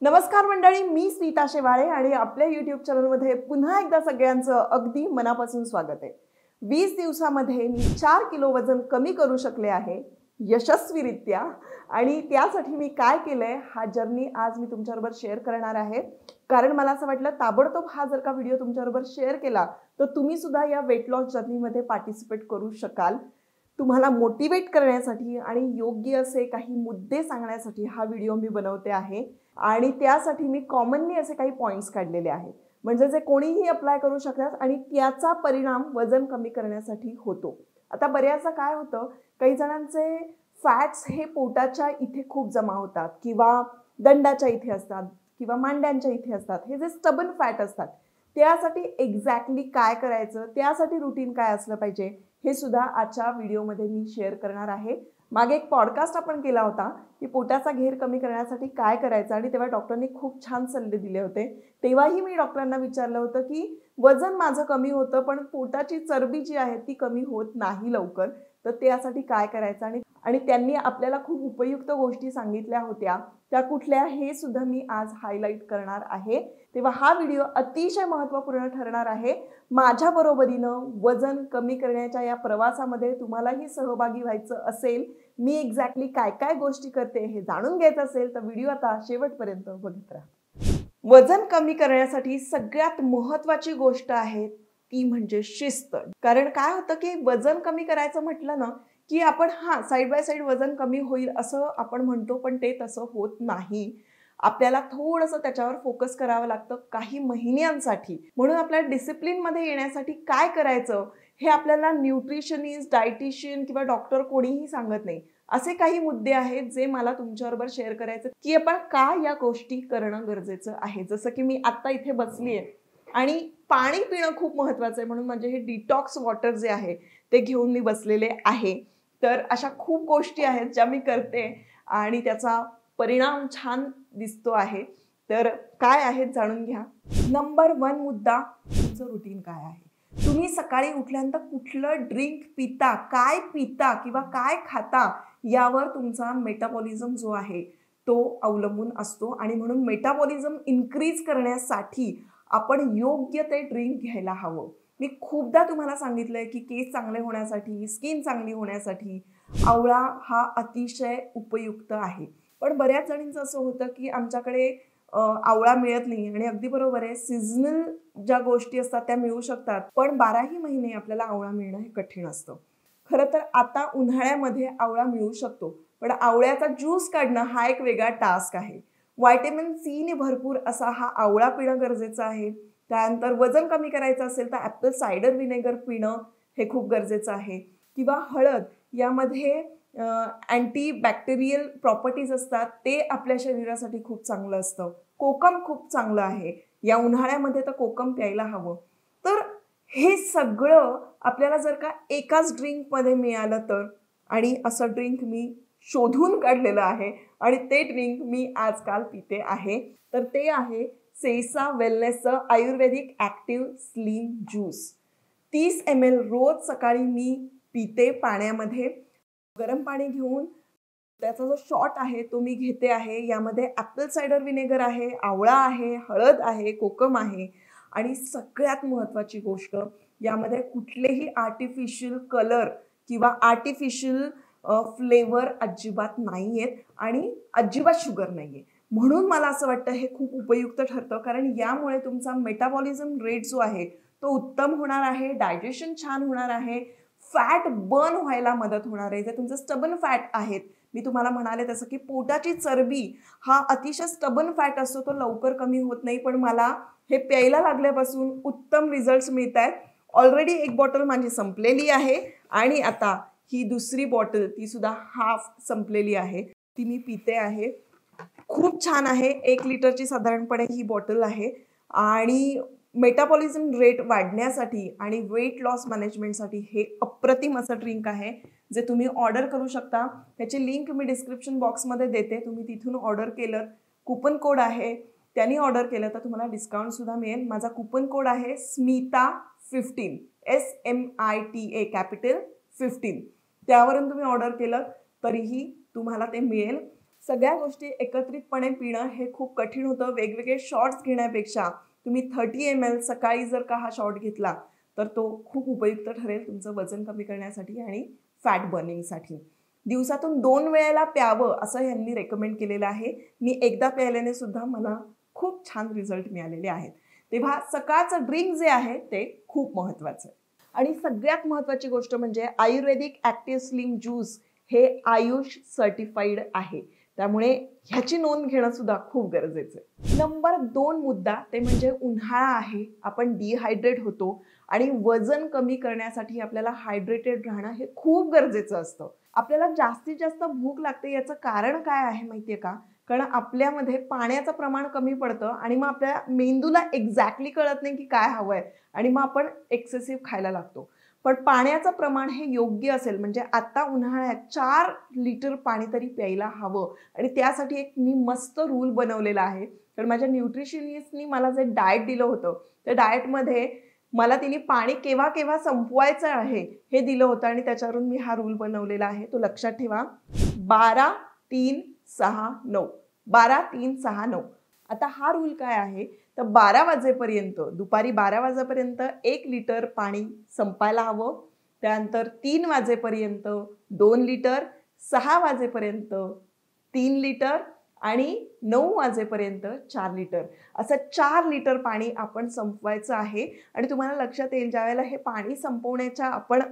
नमस्कार मंडळी, मी स्मिता शेवाळे आणि आपल्या YouTube चॅनलमध्ये पुन्हा एकदा सगळ्यांचं अगदी मनापासून स्वागत आहे। 20 दिवसामध्ये मी 4 किलो वजन कमी करू शकले आहे यशस्वीरित्या। आणि त्यासाठी मी काय केलंय हा जर्नी आज मी तुमच्याबरोबर शेअर करणार आहे। कारण मला असं वाटलं ताबडतोब हा जर का व्हिडिओ तुमच्याबरोबर शेअर केला तर तुम्ही सुद्धा या वेट लॉस जर्नीमध्ये पार्टिसिपेट करू शकाल। तुम्हाला मोटिवेट करण्यासाठी आणि योग्य असे काही मुद्दे सांगण्यासाठी हा व्हिडिओ मी बनवते आहे। आणि त्यासाठी मी कॉमनली असे काही पॉइंट्स काढलेले आहेत, म्हणजे जे कोणीही अप्लाय करू शकतात आणि त्याचा परिणाम वजन कमी करण्यासाठी होतो। आता बऱ्याचदा काय होतं, काही जणांचे फॅट्स हे पोटाच्या इथे खूप जमा होतात किंवा दंडाच्या इथे असतात किंवा मांड्यांच्या इथे असतात। हे जे स्टबन फॅट असतात त्यासाठी एक्झॅक्टली काय करायचं, त्यासाठी रुटीन काय असलं पाहिजे हे सुद्धा आजच्या व्हिडिओमध्ये मी शेअर करणार आहे। मागे एक पॉडकास्ट आपण केला होता की पोटाचा घेर कमी करण्यासाठी काय करायचं, आणि तेव्हा डॉक्टरने खूप छान सल्ले दिले होते। तेव्हाही मी डॉक्टरांना विचारलं होतं की वजन माझं कमी होतं पण पोटाची चरबी जी आहे ती कमी होत नाही लवकर, तर त्यासाठी काय करायचं। आणि त्यांनी आपल्याला खूप उपयुक्त गोष्टी सांगितल्या होत्या, त्या कुठल्या हे सुद्धा मी आज हायलाइट करणार आहे। तेव्हा हा व्हिडिओ अतिशय महत्त्वपूर्ण ठरणार आहे। माझ्या बरोबरीनं वजन कमी करण्याच्या या प्रवासामध्ये तुम्हालाही सहभागी व्हायचं असेल, मी एक्झॅक्टली काय काय गोष्टी करते हे जाणून घ्यायचं असेल तर व्हिडिओ आता शेवटपर्यंत बघत राहा। वजन कमी करण्यासाठी सगळ्यात महत्त्वाची गोष्ट आहे ती म्हणजे शिस्त। कारण काय होतं की वजन कमी करायचं म्हटलं ना की आपण साइड बाय साइड वजन कमी होईल असं आपण म्हणतो, पण ते तसं होत नाही। आपल्याला थोडंसं त्याच्यावर फोकस करावं लागतं काही महिन्यांसाठी। म्हणून आपल्या डिसिप्लिन मध्ये येण्यासाठी काय करायचं हे आपल्याला न्यूट्रिशनिस्ट, डायटिशियन किंवा डॉक्टर कोणीही सांगत नाही। असे काही मुद्दे आहेत जे मला तुमच्याबरोबर शेअर करायचे की आपण का या गोष्टी करणं गरजेचं आहे। जसं की मी आता इथे बसलीये आणि पाणी पिणं खूप महत्त्वाचं आहे, म्हणून म्हणजे हे डिटॉक्स वॉटर जे आहे ते घेऊन मी बसलेले आहे। तर अशा खूप गोष्टी आहेत ज्या मी करते आणि त्याचा परिणाम छान दिसतो आहे। तर काय आहेत जाणून घ्या। नंबर 1 मुद्दा, तुमचं रुटीन काय आहे। तुम्ही सकाळी उठल्यानंतर कुठलं ड्रिंक पिता, काय पिता किंवा काय खाता यावर तुमचा मेटाबॉलिझम जो आहे तो अवलंबून असतो। आणि म्हणून मेटाबॉलिझम इन्क्रीज करण्यासाठी आपण योग्य ते ड्रिंक घ्यायला हवं। मी खूपदा तुम्हाला सांगितलंय की केस चांगले होण्यासाठी, स्किन चांगली होण्यासाठी आवळा हा अतिशय उपयुक्त आहे। पण बऱ्याच जणांचं असं होतं की आमच्याकडे आवळा मिळत नाही, आणि अगदी बरोबर आहे, सीझनल ज्या गोष्टी असतात त्या मिळू शकतात, पण 12ही महिने आपल्याला आवळा मिळणं हे कठीण असतं। खरं तर आता उन्हाळ्यामध्ये आवळा मिळू शकतो, पण आवळ्याचा ज्यूस काढणं हा एक वेगळा टास्क आहे। व्हिटॅमिन सी ने भरपूर असा हा आवळा पिणं गरजेचं आहे। त्यानंतर वजन कमी करायचं असेल तर ॲपल सायडर व्हिनेगर पिणं हे खूप गरजेचं आहे। किंवा हळद, यामध्ये अँटी बॅक्टेरियल प्रॉपर्टीज असतात, ते आपल्या शरीरासाठी खूप चांगलं असतं। कोकम खूप चांगलं आहे, या उन्हाळ्यामध्ये तर कोकम प्यायला हवं। तर हे सगळं आपल्याला जर का एकाच ड्रिंकमध्ये मिळालं तर, आणि असं ड्रिंक मी शोधून काढलेलं आहे आणि ते ड्रिंक मी आजकाल पिते आहे, तर ते आहे सेसा वेलनेसचं आयुर्वेदिक ॲक्टिव्ह स्लिम ज्यूस। 30 ml रोज सकाळी मी पिते पाण्यामध्ये। गरम पाणी घेऊन त्याचा जो शॉट आहे तो मी घेते आहे। यामध्ये ॲपल सायडर व्हिनेगर आहे, आवळा आहे, हळद आहे, कोकम आहे, आणि सगळ्यात महत्त्वाची गोष्ट, यामध्ये कुठलेही आर्टिफिशियल कलर किंवा आर्टिफिशियल फ्लेवर अजिबात नाही आहेत आणि अजिबात शुगर नाही आहे। म्हणून मला असं वाटतं हे खूप उपयुक्त ठरतं, कारण यामुळे तुमचा मेटाबॉलिझम रेट जो आहे तो उत्तम होणार आहे, डायजेशन छान होणार आहे, फॅट बर्न व्हायला मदत होणार आहे। जे तुमचं स्टबन फॅट आहेत, मी तुम्हाला म्हणाले तसं की पोटाची चरबी हा अतिशय स्टबन फॅट असतो, तो लवकर कमी होत नाही, पण मला हे प्यायला लागल्यापासून उत्तम रिझल्ट्स मिळत आहेत। ऑलरेडी एक बॉटल माझी संपलेली आहे आणि आता ही दुसरी बॉटल ती सुद्धा हाफ संपलेली आहे, ती मी पिते आहे। खूप छान आहे, 1 लिटरची साधारणपणे ही बॉटल आहे। आणि मेटाबॉलिझम रेट वाढण्यासाठी आणि वेट लॉस मॅनेजमेंटसाठी हे अप्रतिम असं ड्रिंक आहे, जे तुम्ही ऑर्डर करू शकता। त्याची लिंक मी डिस्क्रिप्शन बॉक्समध्ये देते, तुम्ही तिथून ऑर्डर केलं, कूपन कोड आहे त्यांनी ऑर्डर केलं तर तुम्हाला डिस्काउंट सुद्धा मिळेल। माझा कूपन कोड आहे SMITA15, SMITA कॅपिटल 15, त्यावरून तुम्ही ऑर्डर केलं तरीही तुम्हाला ते मिळेल। सगळ्या गोष्टी एकत्रितपणे पिणं हे खूप कठीण होतं. वेगवेगळे शॉट्स घेण्यापेक्षा तुम्ही 30 ml सकाळी जर का हा शॉट घेतला तर तो खूप उपयुक्त ठरेल तुमचं वजन कमी करण्यासाठी आणि फॅट बर्निंगसाठी. दिवसातून 2 वेळेला प्यावं असं यांनी रेकमेंड केलेलं आहे. मी एकदा प्यायल्याने सुद्धा मला खूप छान रिझल्ट मिळालेले आहेत. तेव्हा सकाळचं ड्रिंक जे आहे ते खूप महत्त्वाचं आहे. आणि सगळ्यात महत्त्वाची गोष्ट म्हणजे आयुर्वेदिक ॲक्टिव्ह स्लिम ज्यूस हे आयुष सर्टिफाईड आहे. त्यामुळे ह्याची नोंद घेणं सुद्धा खूप गरजेचं आहे. नंबर 2 मुद्दा ते म्हणजे उन्हाळा आहे. आपण डिहायड्रेट होतो आणि वजन कमी करण्यासाठी आपल्याला हायड्रेटेड राहणं हे खूप गरजेचं असतं. आपल्याला जास्तीत जास्त भूक लागते याचं कारण काय आहे माहितीये का? कारण आपल्यामध्ये पाण्याचं प्रमाण कमी पडतं आणि मग आपल्या मेंदूला एक्झॅक्टली कळत नाही की काय हवंय आणि मग आपण एक्सेसिव्ह खायला लागतो. पण पाण्याचं प्रमाण हे योग्य असेल म्हणजे आता उन्हाळ्यात 4 लिटर पाणी तरी प्यायला हवं आणि त्यासाठी एक मी मस्त रूल बनवलेला आहे. कारण माझ्या न्यूट्रिशनिस्टनी मला जे डाएट दिलं होतं त्या डाएटमध्ये मला तिने पाणी केव्हा केव्हा संपवायचं आहे हे दिलं होतं आणि त्याच्यावरून मी हा रूल बनवलेला आहे. तो लक्षात ठेवा. 12 3 6 9 12 3 6 9. आता हा रूल काय आहे तर 12 वाजेपर्यंत दुपारी 12 वाजेपर्यंत 1 लिटर पाणी संपायला हवं. त्यानंतर 3 वाजेपर्यंत 2 लिटर, 6 वाजेपर्यंत 3 लिटर आणि 9 वाजेपर्यंत 4 लिटर. असं 4 लिटर पाणी आपण संपवायचं आहे. आणि तुम्हाला लक्षात येईल ज्यावेळेला हे पाणी संपवण्याच्या आपण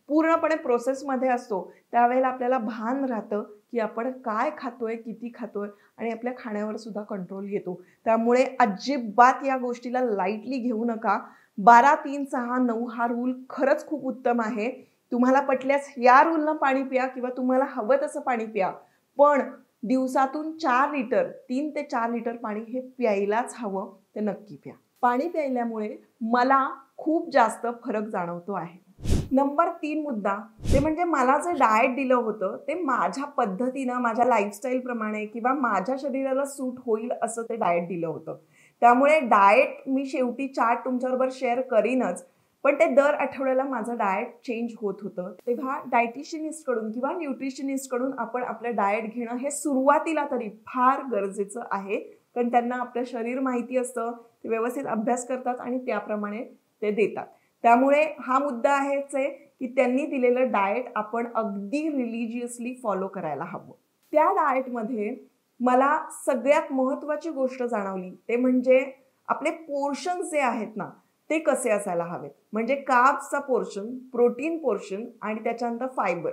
पूर्णपणे प्रोसेसमध्ये असतो त्यावेळेला आपल्याला भान राहतं की आपण काय खातोय, किती खातोय आणि आपल्या खाण्यावर सुद्धा कंट्रोल येतो. त्यामुळे अजिबात या गोष्टीला लाईटली घेऊ नका. 12 3 6 9 हा रूल खरंच खूप उत्तम आहे. तुम्हाला पटल्यास या रूलनं पाणी प्या किंवा तुम्हाला हवं तसं पाणी प्या. पण दिवसातून 4 लिटर 3 ते 4 लिटर पाणी हे प्यायलाच हवं. ते नक्की प्या. पाणी प्यायल्यामुळे मला खूप जास्त फरक जाणवतो आहे. नंबर 3 मुद्दा ते म्हणजे मला जे डाएट दिलं होतं ते माझ्या पद्धतीनं माझ्या लाईफस्टाईल प्रमाणे किंवा माझ्या शरीराला सूट होईल असं ते डाएट दिलं होतं. त्यामुळे डाएट मी शेवटी चार्ट तुमच्याबरोबर शेअर करीनच. पण ते दर आठवड्याला माझं डाएट चेंज होत होतं. तेव्हा डायटिशियनिस्टकडून किंवा न्यूट्रिशनिस्टकडून आपण आपलं डाएट घेणं हे सुरुवातीला तरी फार गरजेचं आहे. कारण त्यांना आपलं शरीर माहिती असतं, ते व्यवस्थित अभ्यास करतात आणि त्याप्रमाणे ते देतात. त्यामुळे हा मुद्दा आहेच आहे की त्यांनी दिलेलं डाएट आपण अगदी रिलिजियसली फॉलो करायला हवं. त्या डाएटमध्ये मला सगळ्यात महत्त्वाची गोष्ट जाणवली ते म्हणजे आपले पोर्शन्स जे आहेत ना ते कसे असायला हवेत. म्हणजे कार्ब्सचा पोर्शन, प्रोटीन पोर्शन आणि त्याच्यानंतर फायबर.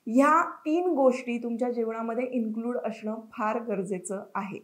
ह्या 3 गोष्टी तुमच्या जेवणामध्ये इन्क्लूड असणं फार गरजेचं आहे.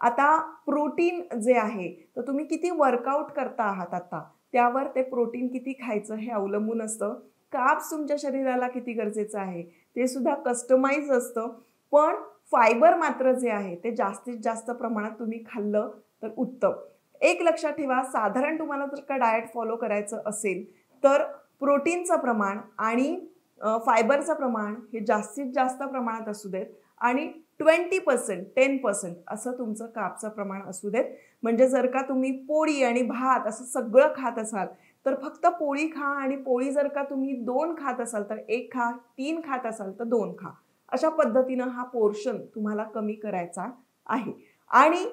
आता प्रोटीन जे आहे तर तुम्ही किती वर्कआउट करता आहात आता त्यावर ते प्रोटीन किती खायचं हे अवलंबून असतं. कार्ब्स तुमच्या शरीराला किती गरजेचं आहे ते सुद्धा कस्टमाइज असतं. पण फायबर मात्र जे आहे ते जास्तीत जास्त प्रमाणात तुम्ही खाल्लं तर उत्तम. एक लक्षात ठेवा, साधारण तुम्हाला जर का डाएट फॉलो करायचं असेल तर प्रोटीनचं प्रमाण आणि फायबरचं प्रमाण हे जास्तीत जास्त प्रमाणात असू देत आणि 20% 10% असं तुमचं कार्बचं प्रमाण असू देत. म्हणजे जर का तुम्ही पोळी आणि भात असं सगळं खात असाल तर फक्त पोळी खा आणि पोळी जर का तुम्ही 2 खात असाल तर 1 खा, 3 खात असाल तर 2 खा. अशा पद्धतीनं हा पोर्शन तुम्हाला कमी करायचा आहे. आणि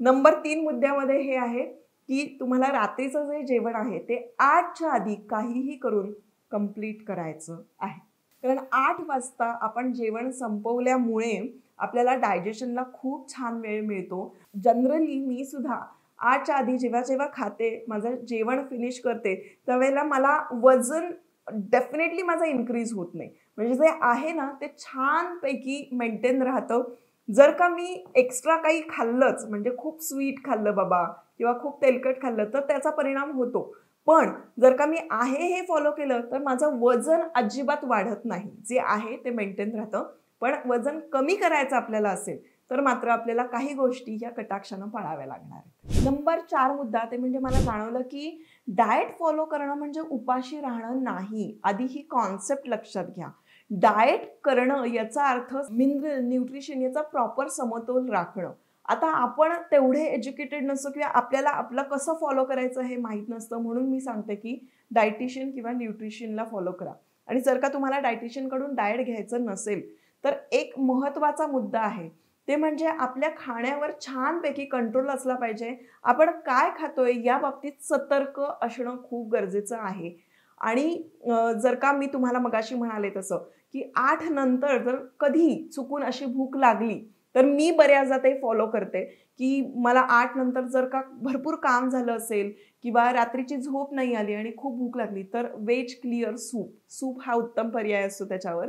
नंबर 3 मुद्द्यामध्ये हे आहे की तुम्हाला रात्रीचं जे जेवण आहे ते 8च्या आधी काहीही करून कंप्लीट करायचं आहे. कारण 8 वाजता आपण जेवण संपवल्यामुळे आपल्याला डायजेशनला खूप छान वेळ मिळतो. जनरली मी सुद्धा 8च्या आधी जेव्हा जेव्हा खाते, माझं जेवण फिनिश करते त्यावेळेला मला वजन डेफिनेटली माझा इन्क्रीज होत नाही. म्हणजे जे आहे ना ते छानपैकी मेंटेन राहतं. जर का मी एक्स्ट्रा काही खाल्लंच म्हणजे खूप स्वीट खाल्लं बाबा किंवा खूप तेलकट खाल्लं तर त्याचा परिणाम होतो. पण जर का मी आहे हे फॉलो केलं तर माझं वजन अजिबात वाढत नाही. जे आहे ते मेंटेन राहतं. पण वजन कमी करायचं आपल्याला असेल तर मात्र आपल्याला काही गोष्टी या कटाक्षानं पाळाव्या लागणार आहेत. नंबर 4 मुद्दा ते म्हणजे मला जाणवलं की डाएट फॉलो करणं म्हणजे उपाशी राहणं नाही. आधी ही कॉन्सेप्ट लक्षात घ्या. डाएट करणं याचा अर्थ मिनरल न्यूट्रिशन याचा प्रॉपर समतोल राखणं. आता आपण तेवढे एज्युकेटेड नसतो किंवा आपल्याला आपलं कसं फॉलो करायचं हे माहीत नसतं. म्हणून मी सांगते की डायटिशियन किंवा न्यूट्रिशनला फॉलो करा. आणि जर का तुम्हाला डायटिशियनकडून डाएट घ्यायचं नसेल तर एक महत्त्वाचा मुद्दा आहे ते म्हणजे आपल्या खाण्यावर छानपैकी कंट्रोल असला पाहिजे. आपण काय खातोय या बाबतीत सतर्क असणं खूप गरजेचं आहे. आणि जर का मी तुम्हाला मगाशी म्हणाले तसं, की 8 नंतर जर कधी चुकून अशी भूक लागली, तर मी बऱ्याचदा ते फॉलो करते, की मला 8 नंतर जर का भरपूर काम झालं असेल किंवा रात्रीची झोप नाही आली आणि खूप भूक लागली, तर वेज क्लिअर सूप. सूप हा उत्तम पर्याय असतो त्याच्यावर.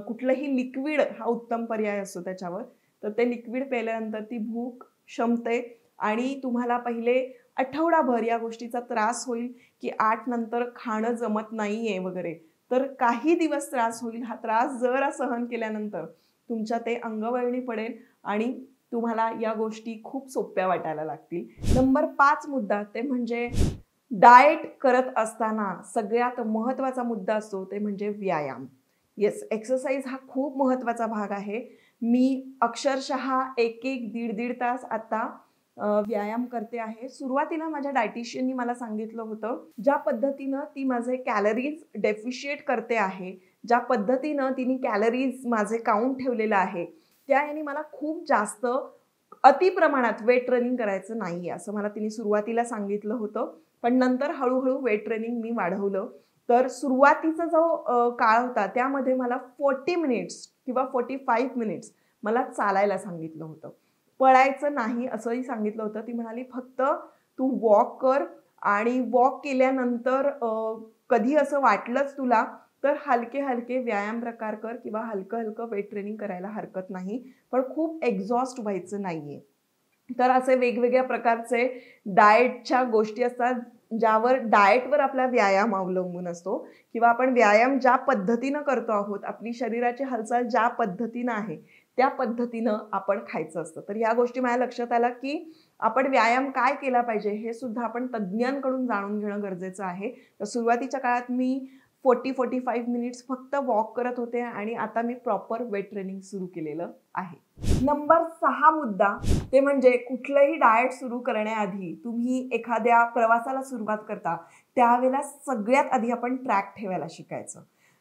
कुठलंही लिक्विड हा उत्तम पर्याय असतो त्याच्यावर. तर ते लिक्विड प्यायल्यानंतर ती भूक शमते आणि तुम्हाला पहिले आठवडाभर या गोष्टीचा त्रास होईल, की 8 नंतर खाणं जमत नाहीये वगैरे. तर काही दिवस त्रास होईल. हा त्रास जरा सहन केल्यानंतर तुमच्या ते अंगवळणी पडेल आणि तुम्हाला या गोष्टी खूप सोप्या वाटायला लागतील. नंबर 5 मुद्दा ते म्हणजे डाएट करत असताना सगळ्यात महत्त्वाचा मुद्दा असतो ते म्हणजे व्यायाम. येस, एक्सरसाइज हा खूप महत्त्वाचा भाग आहे. मी अक्षरशः 1-1, दीड-दीड तास आता व्यायाम करते आहे. सुरुवातीला माझ्या डायटिशियननी मला सांगितलं होतं, ज्या पद्धतीनं ती माझे कॅलरीज डेफिशिएट करते आहे, ज्या पद्धतीनं तिने कॅलरीज माझे काउंट ठेवलेलं आहे, त्या याने मला खूप जास्त अतिप्रमाणात वेट ट्रेनिंग करायचं नाहीये, असं मला तिने सुरुवातीला सांगितलं होतं. पण नंतर हळू-हळू वेट ट्रेनिंग मी वाढवलं. तर सुरुवातीचा जो काळ होता त्यामध्ये मला 40 मिनिट्स किंवा 45 मिनिट्स मला चालायला सांगितलं होतं. पळायचं नाही असंही सांगितलं होतं. ती म्हणाली, "फक्त तू वॉक कर आणि वॉक केल्यानंतर कधी असं वाटलंच तुला तर हलके-हलके व्यायाम प्रकार कर किंवा हलकं-हलकं वेट ट्रेनिंग करायला हरकत नाही. पण खूप एक्झॉस्ट व्हायचं नाहीये." तर असे वेगवेगळ्या प्रकारचे डाएटच्या गोष्टी असतात, ज्यावर डाएटवर आपला व्यायाम अवलंबून असतो किंवा आपण व्यायाम ज्या पद्धतीनं करतो आहोत, आपली शरीराची हालचाल ज्या पद्धतीनं आहे, त्या पद्धतीनं आपण खायचं असतं. तर ह्या गोष्टी माझ्या लक्षात आल्या, की आपण व्यायाम काय केला पाहिजे, हे सुद्धा आपण तज्ञांकडून जाणून घेणं गरजेचं आहे. तर सुरुवातीच्या काळात मी 40-45 मिनिट्स फक्त वॉक करत होते आणि आता मी प्रॉपर वेट ट्रेनिंग सुरू केलेलं आहे. नंबर 6 मुद्दा ते म्हणजे कुठलंही डाएट सुरू करण्याआधी तुम्ही एखाद्या प्रवासाला सुरुवात करता, त्यावेळेला सगळ्यात आधी आपण ट्रॅक ठेवायला शिकायचं.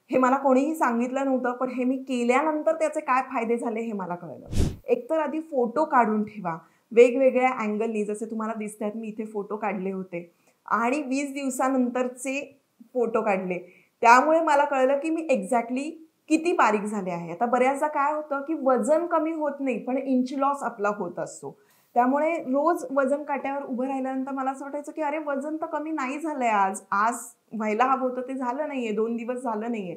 हे मला कोणीही सांगितलं नव्हतं, पण हे मी केल्यानंतर त्याचे काय फायदे झाले हे मला कळलं. एकतर आधी फोटो काढून ठेवा. वेगवेगळ्या अँगलनी, जसे तुम्हाला दिसतायत मी इथे फोटो काढले होते आणि 20 दिवसानंतरचे फोटो काढले. त्यामुळे मला कळलं, की मी एक्झॅक्टली किती बारीक झाले आहे. आता बऱ्याचदा काय होतं, की वजन कमी होत नाही, पण इंच लॉस आपला होत असतो. त्यामुळे रोज वजन काट्यावर उभं राहिल्यानंतर मला असं वाटायचं, की अरे वजन तर कमी नाही झालंय आज. आज व्हायला हवं होतं ते झालं नाहीये, 2 दिवस झालं नाहीये.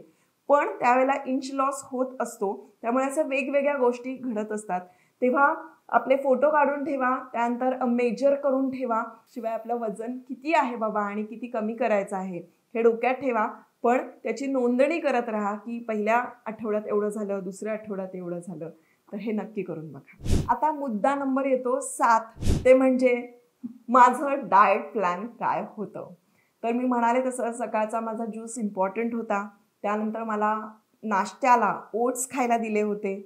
पण त्यावेळेला इंच लॉस होत असतो. त्यामुळे अशा वेगवेगळ्या गोष्टी घडत असतात. तेव्हा आपले फोटो काढून ठेवा, त्यानंतर मेजर करून ठेवा. शिवाय आपलं वजन किती आहे बाबा आणि किती कमी करायचं आहे हे डोक्यात ठेवा. पण त्याची नोंदणी करत राहा, की पहिल्या आठवड्यात एवढं झालं, दुसऱ्या आठवड्यात एवढं झालं. तर हे नक्की करून बघा. आता मुद्दा नंबर येतो 7, ते म्हणजे माझं डाएट प्लॅन काय होतं. तर मी म्हणाले तसं सकाळचा माझा ज्यूस इम्पॉर्टंट होता. त्यानंतर मला नाश्त्याला ओट्स खायला दिले होते.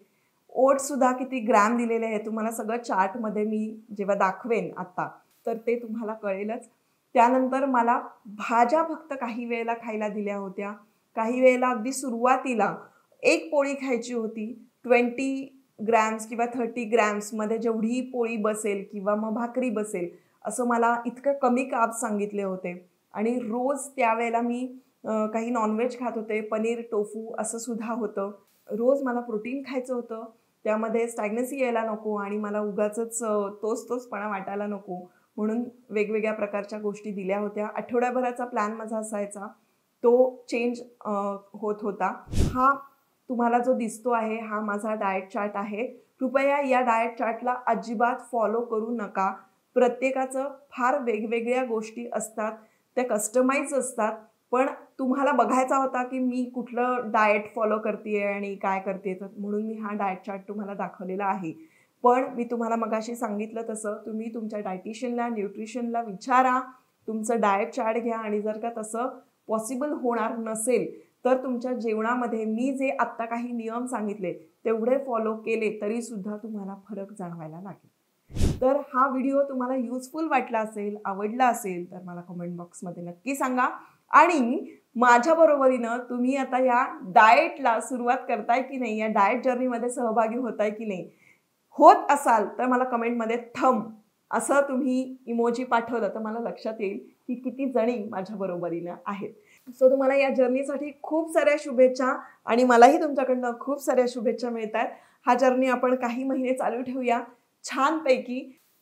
ओट्ससुद्धा किती ग्रॅम दिलेले आहे तुम्हाला सगळं चार्टमध्ये मी जेव्हा दाखवेन आता, तर ते तुम्हाला कळेलच. त्यानंतर मला भाज्या फक्त काही वेळेला खायला दिल्या होत्या. काही वेळेला अगदी सुरुवातीला 1 पोळी खायची होती. 20 ग्रॅम्स किंवा 30 ग्रॅम्समध्ये जेवढी पोळी बसेल किंवा मग भाकरी बसेल, असं मला इतकं कमी कार्ब्स सांगितले होते. आणि रोज त्यावेळेला मी काही नॉनव्हेज खात होते. पनीर, टोफू असं सुद्धा होतं. रोज मला प्रोटीन खायचं होतं. त्यामध्ये स्टॅग्नसी यायला नको आणि मला उगाचच तोचपणा वाटायला नको. म्हणून वेगवेगळ्या प्रकारच्या गोष्टी दिल्या होत्या. आठवड्याभराचा प्लॅन माझा असायचा. तो चेंज होत होता. हा तुम्हाला जो दिसतो आहे, हा माझा डाएट चार्ट आहे. कृपया या डाएट चार्टला अजिबात फॉलो करू नका. प्रत्येकाचं फार वेगवेगळ्या गोष्टी असतात. त्या कस्टमाइज असतात. पण तुम्हाला बघायचा होता, की मी कुठलं डाएट फॉलो करते आणि काय करते, तर म्हणून मी हा डाएट चार्ट तुम्हाला दाखवलेला आहे. पण मी तुम्हाला मगाशी सांगितलं तसं तुम्ही तुमच्या डायटिशियनला, न्यूट्रिशनला विचारा, तुमचं डाएट चार्ट घ्या आणि जर का तसं पॉसिबल होणार नसेल, तर तुमच्या जेवणामध्ये मी जे आत्ता काही नियम सांगितले, तेवढे फॉलो केले तरीसुद्धा तुम्हाला फरक जाणवायला लागेल. तर हा व्हिडिओ तुम्हाला युजफुल वाटला असेल, आवडला असेल, तर मला कमेंट बॉक्समध्ये नक्की सांगा. आणि माझ्या बरोबरीनं तुम्ही आता या डाएटला सुरुवात करताय की नाही, या डाएट जर्नीमध्ये सहभागी होताय की नाही. होत असाल तर मला कमेंटमध्ये थंब असं तुम्ही इमोजी पाठवलं तर मला लक्षात येईल की किती जणी माझ्या बरोबरीनं आहेत. सो तुम्हाला या जर्नीसाठी खूप साऱ्या शुभेच्छा आणि मलाही तुमच्याकडनं खूप साऱ्या शुभेच्छा मिळत आहेत. हा जर्नी आपण काही महिने चालू ठेवूया छानपैकी,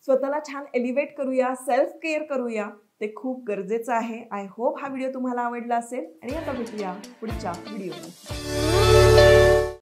स्वतःला छान एलिव्हेट करूया, सेल्फ केअर करूया, ते खूप गरजेचं आहे. आय होप हा व्हिडिओ तुम्हाला आवडला असेल आणि आता भेटूया पुढच्या व्हिडिओमध्ये.